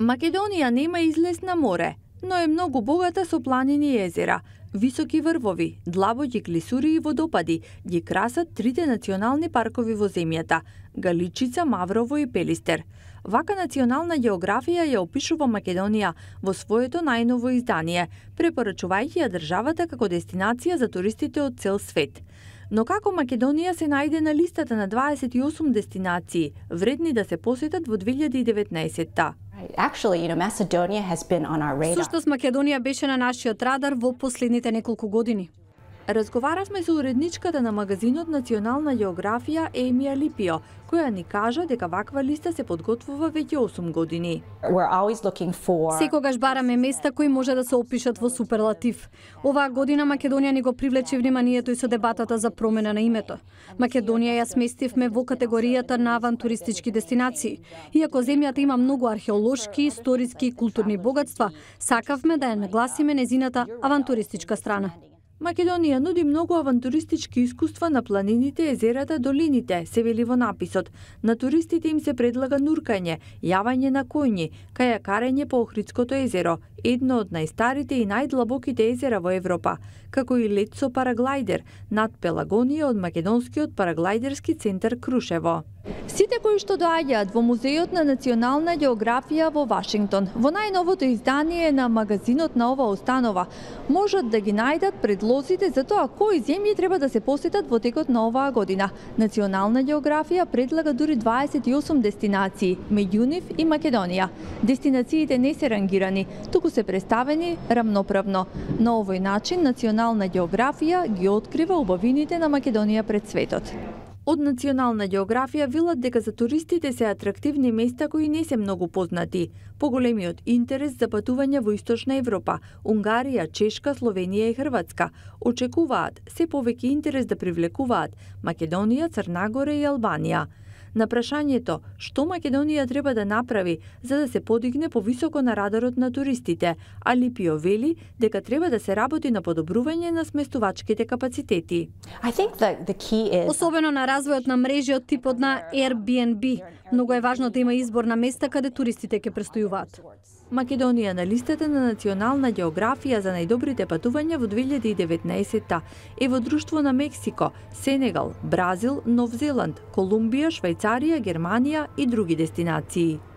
Македонија нема излез на море, но е многу богата со планини и езера. Високи врвови, длабоки клисури и водопади ги красат трите национални паркови во земјата – Галичица, Маврово и Пелистер. Вака национална географија ја опишува Македонија во своето најново издание, препорачувајќи ја државата како дестинација за туристите од цел свет. Но како Македонија се најде на листата на 28 дестинации, вредни да се посетат во 2019-та? Всушност Македонија беше на нашиот радар во последните неколку години. Разговаравме со уредничката на магазинот Национална географија Емија Липио, која ни кажа дека ваква листа се подготвува веќе 8 години. Секогаш бараме места кои може да се опишат во суперлатив. Оваа година Македонија ни го привлече вниманието и со дебатата за промена на името. Македонија ја сместивме во категоријата на авантуристички дестинации. Иако земјата има многу археолошки, историски и културни богатства, сакавме да ја нагласиме незината авантуристичка страна. Македонија нуди многу авантуристички искуства на планините, езерата, долините, се вели во написот. На туристите им се предлага нуркање, јавање на коњи, кајакарење по Охридското езеро, едно од најстарите и најдлабоките езера во Европа, како и лет со параглајдер над Пелагонија од македонскиот параглајдерски центар Крушево. Сите кои што доаѓаат во Музеот на национална географија во Вашингтон, во најновото издание на магазинот на ова установа, можат да ги најдат предлозите за тоа кои земји треба да се посетат во текот на оваа година. Национална географија предлага дури 28 дестинации, меѓу нив и Македонија. Дестинациите не се рангирани, туку се представени рамноправно. На овој начин Национална географија ги открива убавините на Македонија пред светот. Од Национална географија велат дека за туристите се атрактивни места кои не се многу познати. Поголемиот интерес за патување во Источна Европа, Унгарија, Чешка, Словенија и Хрватска очекуваат се повеќе интерес да привлекуваат Македонија, Црна Гора и Албанија. На прашањето што Македонија треба да направи за да се подигне повисоко на радарот на туристите, Алипио вели дека треба да се работи на подобрување на сместувачките капацитети. Особено на развојот на мрежи од типот на Airbnb. Многу е важно да има избор на места каде туристите ќе престојуваат. Македонија на листата на Национална географија за најдобрите патувања во 2019-та е во друштво на Мексико, Сенегал, Бразил, Нов Зеланд, Колумбија, Швајцарија, Германија и други дестинации.